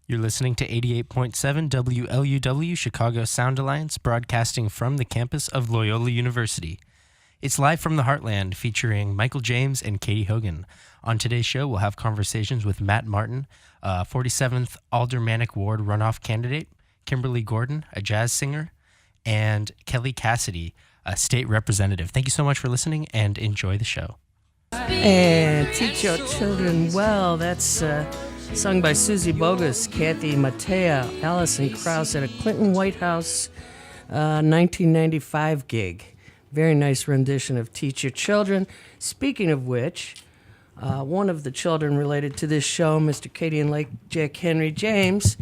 You're listening to 88.7 WLUW Chicago Sound Alliance, broadcasting from the campus of Loyola University. It's live from the Heartland, featuring Michael James and Katy Hogan. On today's show, we'll have conversations with Matt Martin, a 47th Aldermanic Ward runoff candidate, Kimberly Gordon, a jazz singer, and Kelly Cassidy, a state representative. Thank you so much for listening, and enjoy the show. And Teach Your Children Well, that's sung by Susie Bogus, Kathy Mattea, Allison Krauss at a Clinton White House 1995 gig. Very nice rendition of Teach Your Children. Speaking of which, one of the children related to this show, Mr. Katy and Lake Jack Henry James,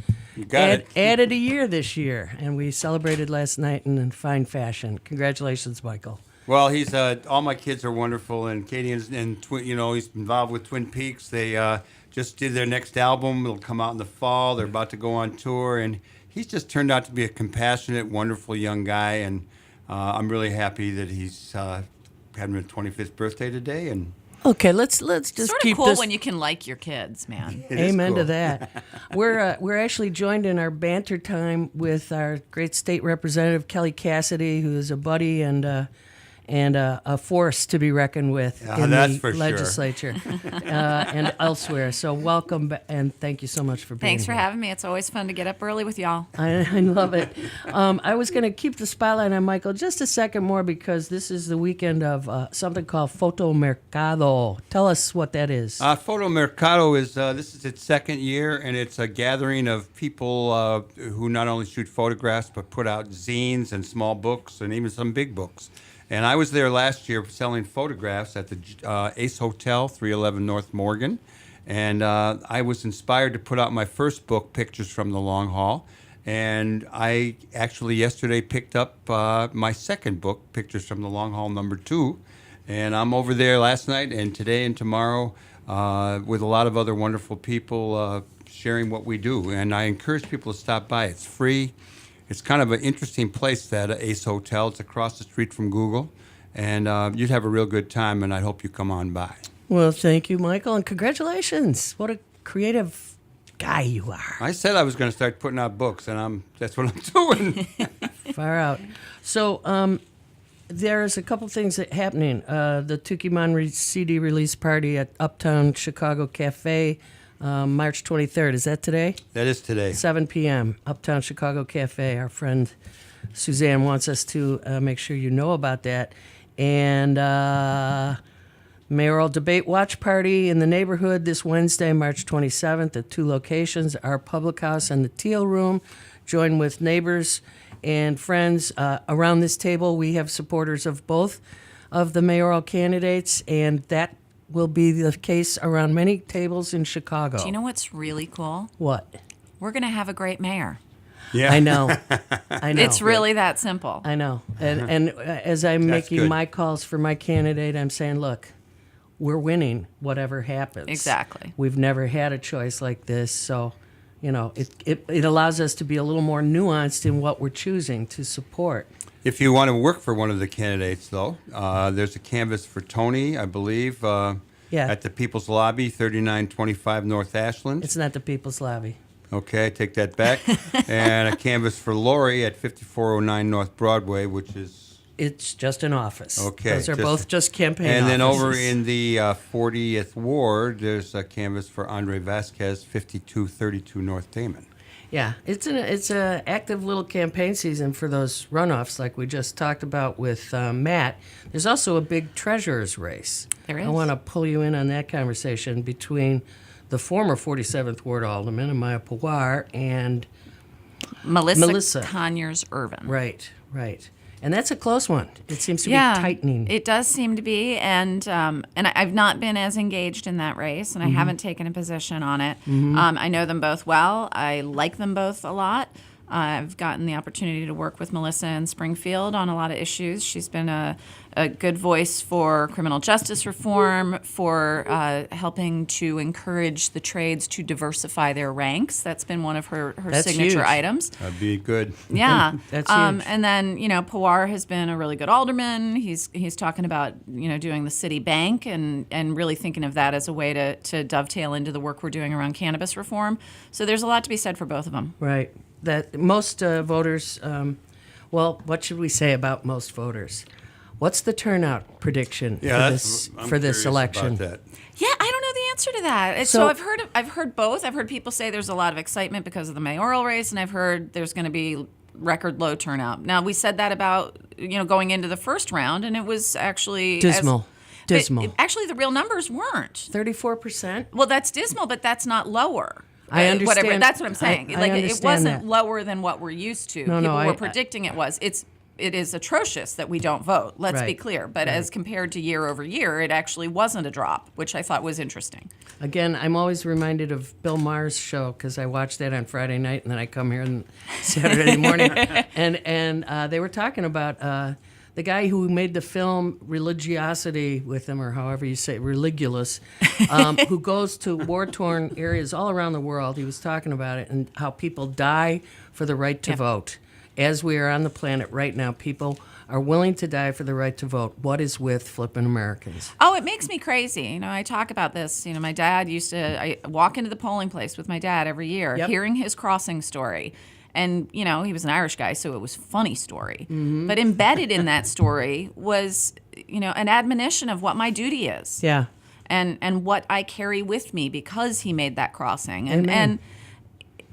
added a year this year, and we celebrated last night in fine fashion. Congratulations, Michael. Well, he's all my kids are wonderful, and Katy and he's involved with Twin Peaks. They just did their next album. It'll come out in the fall. They're about to go on tour, and he's just turned out to be a compassionate, wonderful young guy, and I'm really happy that he's having his 25th birthday today. And okay, let's just sort of keep cool this. when you can like your kids, man. Amen cool. to that. We're actually joined in our banter time with our great state representative Kelly Cassidy, who is a buddy and a force to be reckoned with in that's the for sure. legislature and elsewhere. So welcome and thank you so much for being Thanks for here. having me. It's always fun to get up early with y'all. I love it. I was going to keep the spotlight on Michael just a second more because this is the weekend of something called Foto Mercado. Tell us what that is. Foto Mercado is this is its second year, and it's a gathering of people who not only shoot photographs but put out zines and small books and even some big books. And I was there last year selling photographs at the Ace Hotel, 311 North Morgan. And I was inspired to put out my first book, Pictures from the Long Haul. And I actually yesterday picked up my second book, Pictures from the Long Haul #2. And I'm over there last night and today and tomorrow with a lot of other wonderful people sharing what we do. And I encourage people to stop by. It's free. It's kind of an interesting place, that Ace Hotel. It's across the street from Google. And you'd have a real good time, and I hope you come on by. Well, thank you, Michael, and congratulations. What a creative guy you are. I said I was going to start putting out books, and that's what I'm doing. Far out. So there's a couple things that happening. The Tukimon CD release party at Uptown Chicago Cafe, March 23rd. Is that today? That is today. 7 p.m., Uptown Chicago Cafe. Our friend Suzanne wants us to make sure you know about that. And mayoral debate watch party in the neighborhood this Wednesday, March 27th at 2 locations, our public house and the Teal Room. Join with neighbors and friends. Around this table, we have supporters of both of the mayoral candidates, and that will be the case around many tables in Chicago. Do you know what's really cool? What? We're going to have a great mayor. Yeah. I know. I know. It's really that simple. I know. And as I'm That's making good. my calls for my candidate, I'm saying, look, we're winning whatever happens. Exactly. We've never had a choice like this, so, it allows us to be a little more nuanced in what we're choosing to support. If you want to work for one of the candidates, though, there's a canvas for Tony, I believe, at the People's Lobby, 3925 North Ashland. It's not the People's Lobby. Okay, I take that back. And a canvas for Lori at 5409 North Broadway, which is... It's just an office. Okay. Those are both just campaign And then over offices. in the 40th Ward, there's a canvas for Andre Vasquez, 5232 North Damon. Yeah, it's a active little campaign season for those runoffs like we just talked about with Matt. There's also a big treasurer's race. There is. I want to pull you in on that conversation between the former 47th Ward Alderman, Amaya Pawar, and Melissa Conyers-Irvin. Right. And that's a close one. It seems to be tightening. It does seem to be, and I've not been as engaged in that race, and I haven't taken a position on it. I know them both well. I like them both a lot. I've gotten the opportunity to work with Melissa in Springfield on a lot of issues. She's been a good voice for criminal justice reform, for helping to encourage the trades to diversify their ranks. That's been one of her That's signature huge. items. That'd be good. Yeah. That's huge. And then, Pawar has been a really good alderman. He's talking about, doing the city bank and really thinking of that as a way to dovetail into the work we're doing around cannabis reform. So there's a lot to be said for both of them. Right. That most voters, what should we say about most voters? What's the turnout prediction Yeah, for this election? About that. Yeah, I don't know the answer to that. So I've heard both. I've heard people say there's a lot of excitement because of the mayoral race, and I've heard there's going to be record low turnout. Now, we said that about going into the first round, and it was actually Dismal. Actually, the real numbers weren't. 34%? Well, that's dismal, but that's not lower. I understand. Whatever. That's what I'm saying. I it understand wasn't that. lower than what we're used to. No, People I- were predicting it was. It is atrocious that we don't vote. Let's be Right. clear. But as compared to year over year, it actually wasn't a drop, which I thought was interesting. Again, I'm always reminded of Bill Maher's show because I watch that on Friday night and then I come here on Saturday morning. and they were talking about the guy who made the film Religiosity with him, or however you say it, Religulous, who goes to war-torn areas all around the world. He was talking about it and how people die for the right to vote. As we are on the planet right now, people are willing to die for the right to vote. What is with flipping Americans? Oh, it makes me crazy. I talk about this. My dad I walk into the polling place with my dad every year, Yep. hearing his crossing story. And, he was an Irish guy, so it was a funny story. But embedded in that story was, an admonition of what my duty is. Yeah. And what I carry with me because he made that crossing. Amen.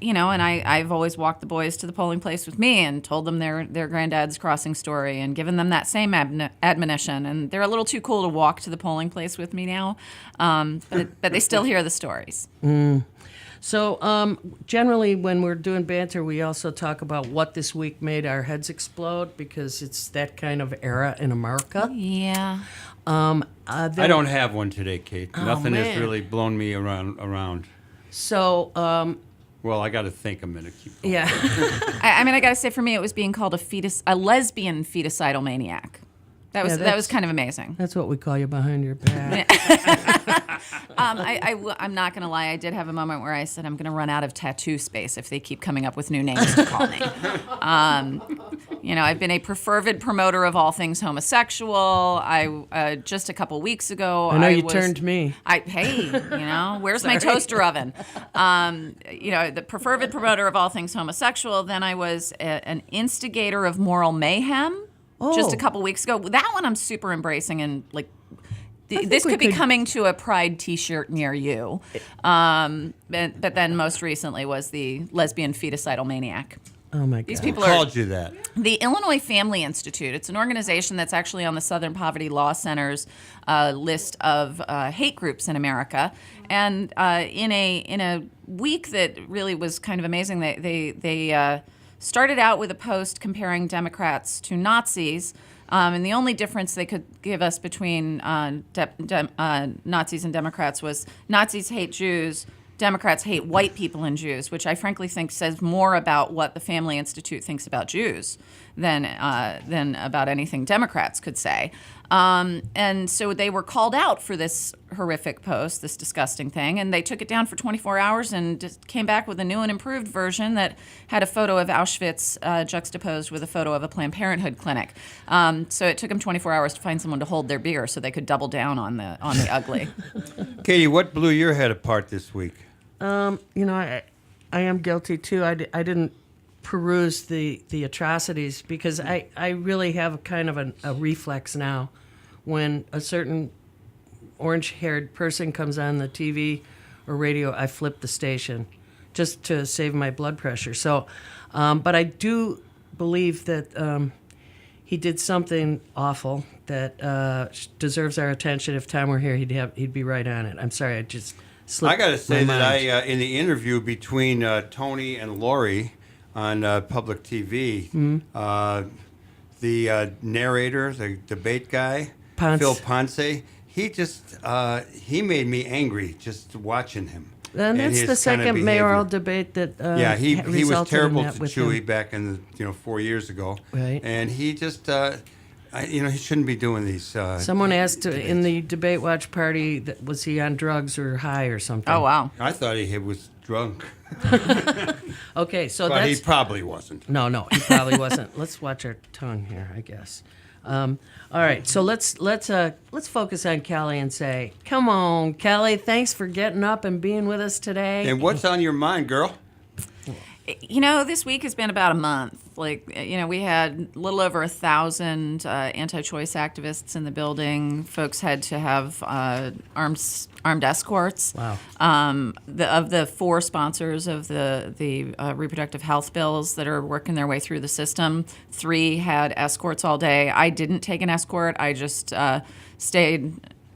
And I've always walked the boys to the polling place with me and told them their granddad's crossing story and given them that same admonition. And they're a little too cool to walk to the polling place with me now, but they still hear the stories. So generally, when we're doing banter, we also talk about what this week made our heads explode because it's that kind of era in America. Yeah. I don't have one today, Kate. Nothing has man. really blown me around. So, Well, I got to think a minute. Keep going. yeah. I got to say, for me, it was being called a lesbian feticidal maniac. That was that's- kind of amazing. That's what we call you behind your back. I'm not going to lie. I did have a moment where I said, I'm going to run out of tattoo space if they keep coming up with new names to call me. I've been a fervid promoter of all things homosexual. I just a couple weeks ago, I know you turned me. Where's my toaster oven? The fervid promoter of all things homosexual. Then I was an instigator of moral mayhem. Just a couple weeks ago. That one I'm super embracing and this could be coming to a Pride T-shirt near you. But then most recently was the lesbian feticidal maniac. Oh my God. These Who people are called you that? the Illinois Family Institute. It's an organization that's actually on the Southern Poverty Law Center's list of hate groups in America. And in a week that really was kind of amazing, they started out with a post comparing Democrats to Nazis. And the only difference they could give us between Nazis and Democrats was Nazis hate Jews, Democrats hate white people and Jews, which I frankly think says more about what the Family Institute thinks about Jews than about anything Democrats could say. And so they were called out for this horrific post, this disgusting thing, and they took it down for 24 hours and just came back with a new and improved version that had a photo of Auschwitz juxtaposed with a photo of a Planned Parenthood clinic. So it took them 24 hours to find someone to hold their beer so they could double down on the ugly. Katie, what blew your head apart this week? I am guilty too. I didn't peruse the atrocities because I really have kind of a reflex now when a certain orange-haired person comes on the TV or radio, I flip the station just to save my blood pressure. So, but I do believe that he did something awful that deserves our attention. If Tom were here, he'd be right on it. I'm sorry, I just slipped I got to say my that mind. in the interview between Tony and Lori on public TV, the narrator, the debate guy, Ponce. Phil Ponce, he made me angry just watching him. And that's his the kind of second mayoral behavior. debate that Yeah, he was resulted in terrible that to with Chewy him. back in the 4 years ago. Right. And he just, he shouldn't be doing these. Someone asked in debates. the debate watch party, that was he on drugs or high or something? Oh, wow. I thought he was drunk, Okay, so but he that's probably wasn't. no, he probably wasn't. Let's watch our tongue here, I guess. All right, so let's focus on Kelly and say, come on, Kelly, thanks for getting up and being with us today. And what's on your mind, girl? This week has been about a month. We had a little over 1,000 anti-choice activists in the building. Folks had to have armed escorts. Wow. Of the 4 sponsors of the reproductive health bills that are working their way through the system, 3 had escorts all day. I didn't take an escort. I just stayed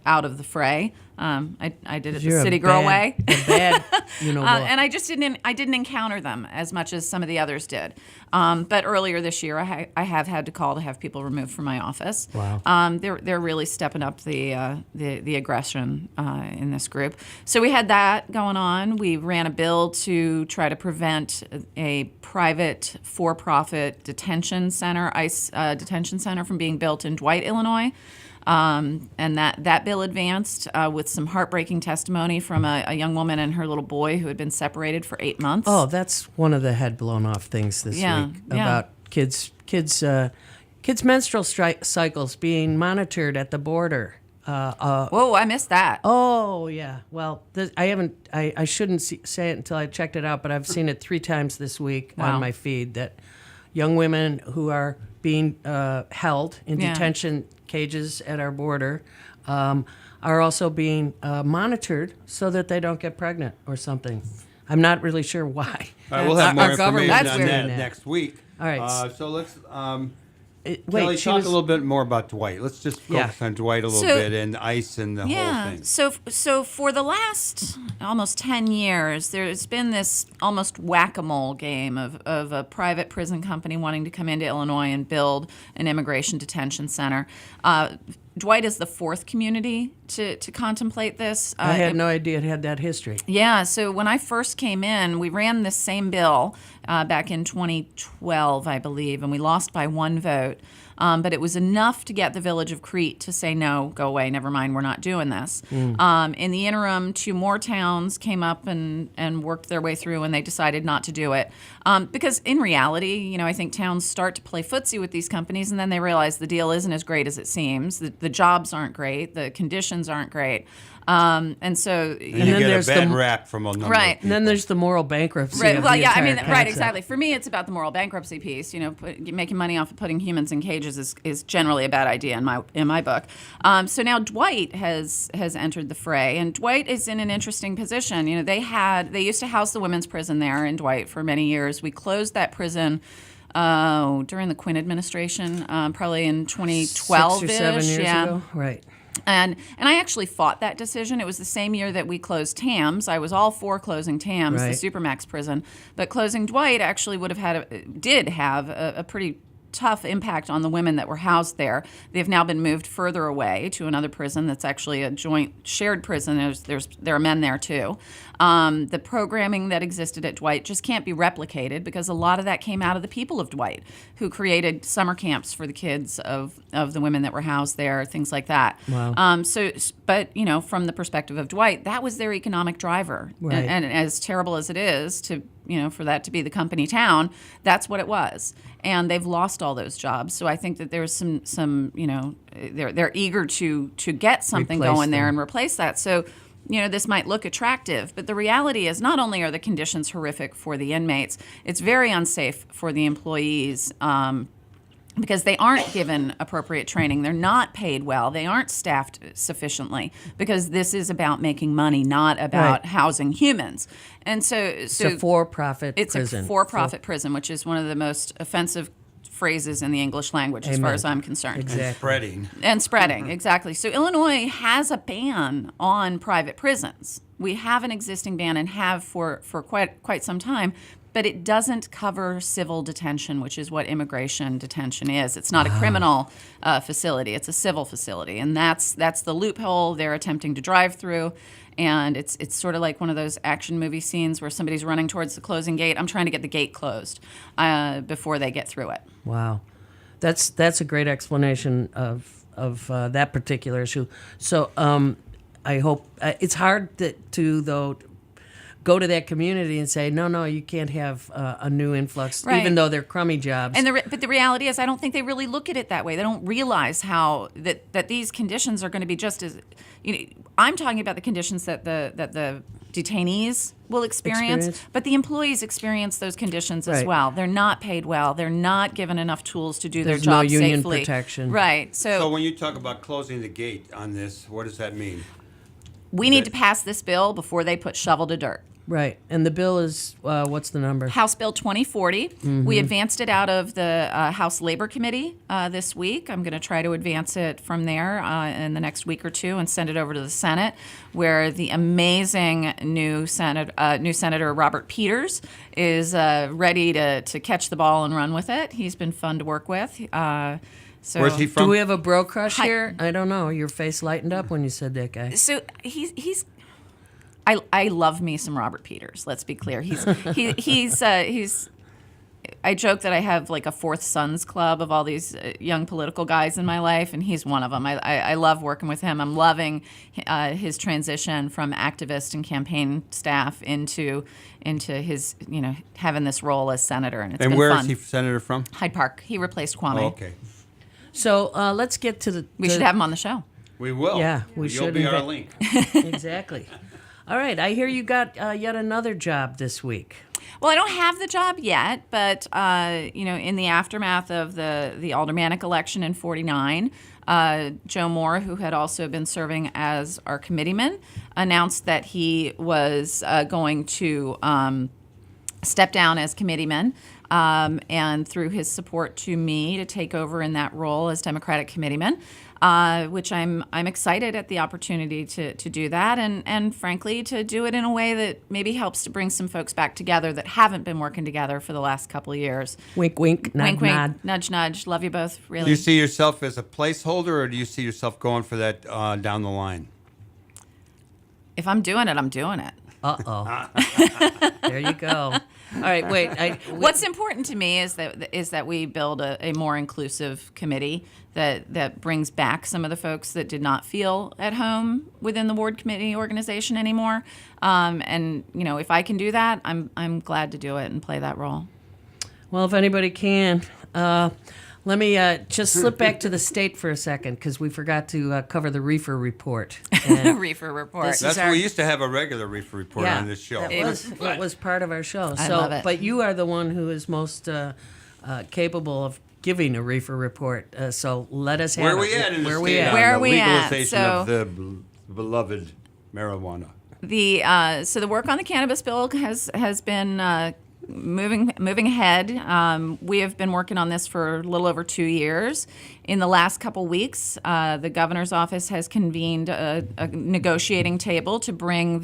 out of the fray. I did it the You're city a girl bad- way. a bad, And I just didn't encounter them as much as some of the others did. But earlier this year, I have had to call to have people removed from my office. Wow. They're really stepping up the aggression in this group. So we had that going on. We ran a bill to try to prevent a private for-profit detention center, ICE detention center, from being built in Dwight, Illinois. And that bill advanced with some heartbreaking testimony from a young woman and her little boy who had been separated for 8 months. Oh, that's one of the head blown off things this Yeah, week yeah. about kids' menstrual cycles being monitored at the border. Whoa, I missed that. Oh yeah. Well, I shouldn't say it until I checked it out, but I've seen it 3 times this week Wow. on my feed that young women who are being held in Yeah. detention cages at our border are also being monitored so that they don't get pregnant or something. I'm not really sure why. All right, we'll have more Our government- information That's on weird. that next week. All right. So let's Wait, Kelly, she talk was a little bit more about Dwight. Let's just Yeah. focus on Dwight a little So- bit and ICE and the whole thing. So for the last almost 10 years, there's been this almost whack-a-mole game of a private prison company wanting to come into Illinois and build an immigration detention center. Dwight is the 4th community to contemplate this. I had no idea it had that history. Yeah, so when I first came in, we ran this same bill back in 2012, I believe, and we lost by 1 vote. But it was enough to get the village of Crete to say, no, go away, never mind, we're not doing this. In the interim, 2 more towns came up and worked their way through, and they decided not to do it. Because in reality, I think towns start to play footsie with these companies, and then they realize the deal isn't as great as it seems. The jobs aren't great. The conditions aren't great. And so... And you then get a there's bad the- rap from a number Right. of And then people. there's the moral bankruptcy. Right. Of Well, the yeah. I entire mean, right. concept. Exactly. For me, it's about the moral bankruptcy piece. Making money off of putting humans in cages is generally a bad idea in my book. So now Dwight has entered the fray, and Dwight is in an interesting position. They used to house the women's prison there in Dwight for many years. We closed that prison. During the Quinn administration, probably in 2012. 6 or 7 years ago. Right. And I actually fought that decision. It was the same year that we closed TAMS. I was all for closing TAMS, Right. the Supermax prison, but closing Dwight actually did have a pretty tough impact on the women that were housed there. They've now been moved further away to another prison that's actually a joint shared prison. There are men there too. The programming that existed at Dwight just can't be replicated because a lot of that came out of the people of Dwight, who created summer camps for the kids of the women that were housed there, things like that. Wow. But from the perspective of Dwight, that was their economic driver. Right. And as terrible as it is for that to be the company town, that's what it was. And they've lost all those jobs. So I think that there's some they're eager to get something Replace going there them. and replace that. So, this might look attractive, but the reality is not only are the conditions horrific for the inmates, it's very unsafe for the employees. Because they aren't given appropriate training. They're not paid well. They aren't staffed sufficiently because this is about making money, not about Right. housing humans. And so It's a for-profit it's prison. a for-profit prison, which is one of the most offensive phrases in the English language, as far Amen. as I'm concerned. Exactly. And spreading. And spreading, exactly. So Illinois has a ban on private prisons. We have an existing ban and have for quite some time, but it doesn't cover civil detention, which is what immigration detention is. It's not a criminal facility; it's a civil facility, and that's the loophole they're attempting to drive through. and it's sort of like one of those action movie scenes where somebody's running towards the closing gate. I'm trying to get the gate closed before they get through it. Wow, that's a great explanation of that particular issue. So I hope it's hard to though go to that community and say no, you can't have a new influx, Right. even though they're crummy jobs. And but the reality is, I don't think they really look at it that way. They don't realize how that these conditions are going to be just as. I'm talking about the conditions that the detainees will experience, but the employees experience those conditions as Right. well. They're not paid well. They're not given enough tools to do There's their no job union safely. protection. Right. So when you talk about closing the gate on this, what does that mean? We need to pass this bill before they put shovel to dirt. Right, and the bill is what's the number? House Bill 2040. We advanced it out of the House Labor Committee this week. I'm going to try to advance it from there in the next week or two and send it over to the Senate, where the amazing new Senator Robert Peters is ready to catch the ball and run with it. He's been fun to work with. So Where's he from? Do we have a bro crush Hi. here? I don't know. Your face lightened up when you said that guy. So he's. I love me some Robert Peters. Let's be clear. He's. I joke that I have like a fourth sons club of all these young political guys in my life, and he's one of them. I love working with him. I'm loving his transition from activist and campaign staff into his having this role as senator, and it's And been where fun. is he senator from? Hyde Park. He replaced Kwame. Oh, okay. So let's get to the. We should have him on the show. We will. Yeah, we You'll should be our invite- link. Exactly. All right, I hear you got yet another job this week. Well, I don't have the job yet, but in the aftermath of the aldermanic election in '49, Joe Moore, who had also been serving as our committeeman, announced that he was going to step down as committeeman, and through his support to me to take over in that role as Democratic committeeman. Which I'm excited at the opportunity to do that, and frankly to do it in a way that maybe helps to bring some folks back together that haven't been working together for the last couple of years. Wink, wink, nod, Wink, wink, nod. nudge, nudge. Love you both, really. Do you see yourself as a placeholder, or do you see yourself going for that down the line? If I'm doing it, I'm doing it. Uh-oh. There you go. All right, wait. What's important to me is that we build a more inclusive committee that brings back some of the folks that did not feel at home within the ward committee organization anymore. And if I can do that, I'm glad to do it and play that role. Well, if anybody can, let me just slip back to the state for a second because we forgot to cover the reefer report. And Reefer report. This That's our- we used to have a regular reefer report on this show. That was part of our show. I So, love it. but you are the one who is most capable of giving a reefer report. So let us have Where it. are we at in the Where state we at? on Where the are we at? legalization So- of the beloved marijuana? So the work on the cannabis bill has been moving ahead. We have been working on this for a little over 2 years. In the last couple weeks, the governor's office has convened a negotiating table to bring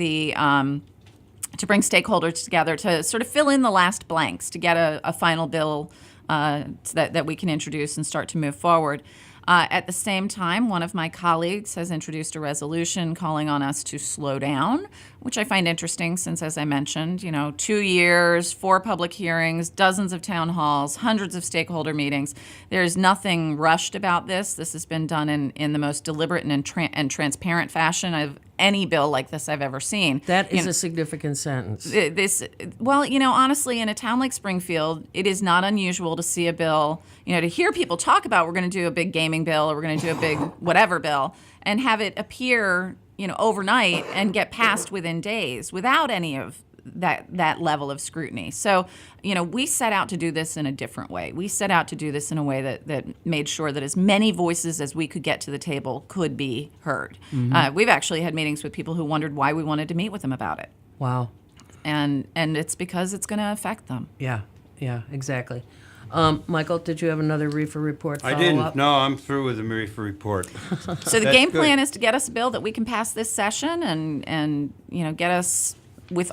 stakeholders together to sort of fill in the last blanks to get a final bill that we can introduce and start to move forward. At the same time, one of my colleagues has introduced a resolution calling on us to slow down, which I find interesting since, as I mentioned, 2 years, 4 public hearings, dozens of town halls, hundreds of stakeholder meetings. There's nothing rushed about this. This has been done in the most deliberate and transparent fashion of any bill like this I've ever seen. That is a significant sentence. Honestly, in a town like Springfield, it is not unusual to see a bill, to hear people talk about we're going to do a big gaming bill or we're going to do a big whatever bill and have it appear, overnight and get passed within days without any of that level of scrutiny. So, we set out to do this in a different way. We set out to do this in a way that made sure that as many voices as we could get to the table could be heard. We've actually had meetings with people who wondered why we wanted to meet with them about it. Wow. And it's because it's going to affect them. Yeah, exactly. Michael, did you have another reefer report I follow didn't. up? No, I'm through with the reefer report. So the That's game good. plan is to get us a bill that we can pass this session and get us with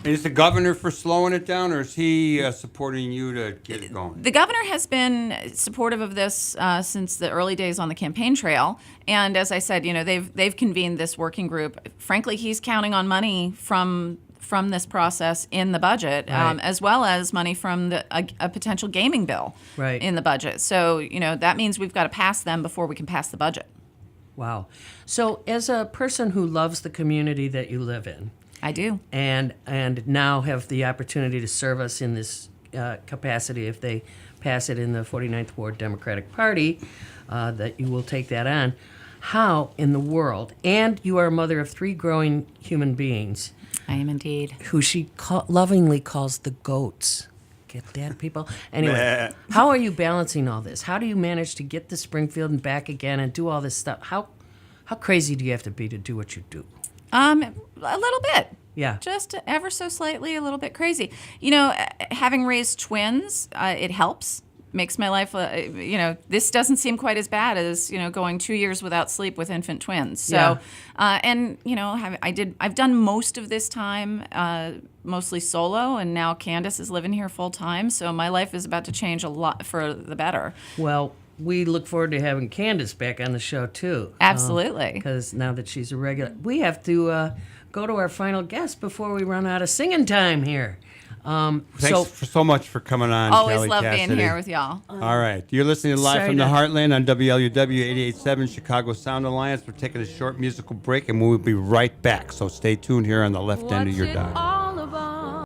And is the governor for slowing it down, or is he supporting you to get it going? The governor has been supportive of this since the early days on the campaign trail, and as I said, they've convened this working group. Frankly, he's counting on money from this process in the budget, Right. as well as money from a potential gaming bill Right. in the budget. So that means we've got to pass them before we can pass the budget. Wow. So, as a person who loves the community that you live in, I do. and now have the opportunity to serve us in this capacity if they pass it in the 49th Ward Democratic Party, that you will take that on. How in the world, and you are a mother of 3 growing human beings I am indeed. who she lovingly calls the goats. Get that, people? Anyway, how are you balancing all this? How do you manage to get to Springfield and back again and do all this stuff? How crazy do you have to be to do what you do? A little bit. Yeah. Just ever so slightly, a little bit crazy. Having raised twins, it helps. Makes my life, this doesn't seem quite as bad as, going 2 years without sleep with infant twins. So, I've done most of this time, mostly solo, and now Candace is living here full time. So my life is about to change a lot for the better. Well, we look forward to having Candace back on the show, too. Absolutely. Because now that she's a regular, we have to go to our final guest before we run out of singing time here. Thanks so much for coming on, Always Kelly love Cassidy. being here with y'all. All right. You're listening to Live Sorry from the to- Heartland on WLUW 88.7 Chicago Sound Alliance. We're taking a short musical break, and we'll be right back. So stay tuned here on the left end of your dial.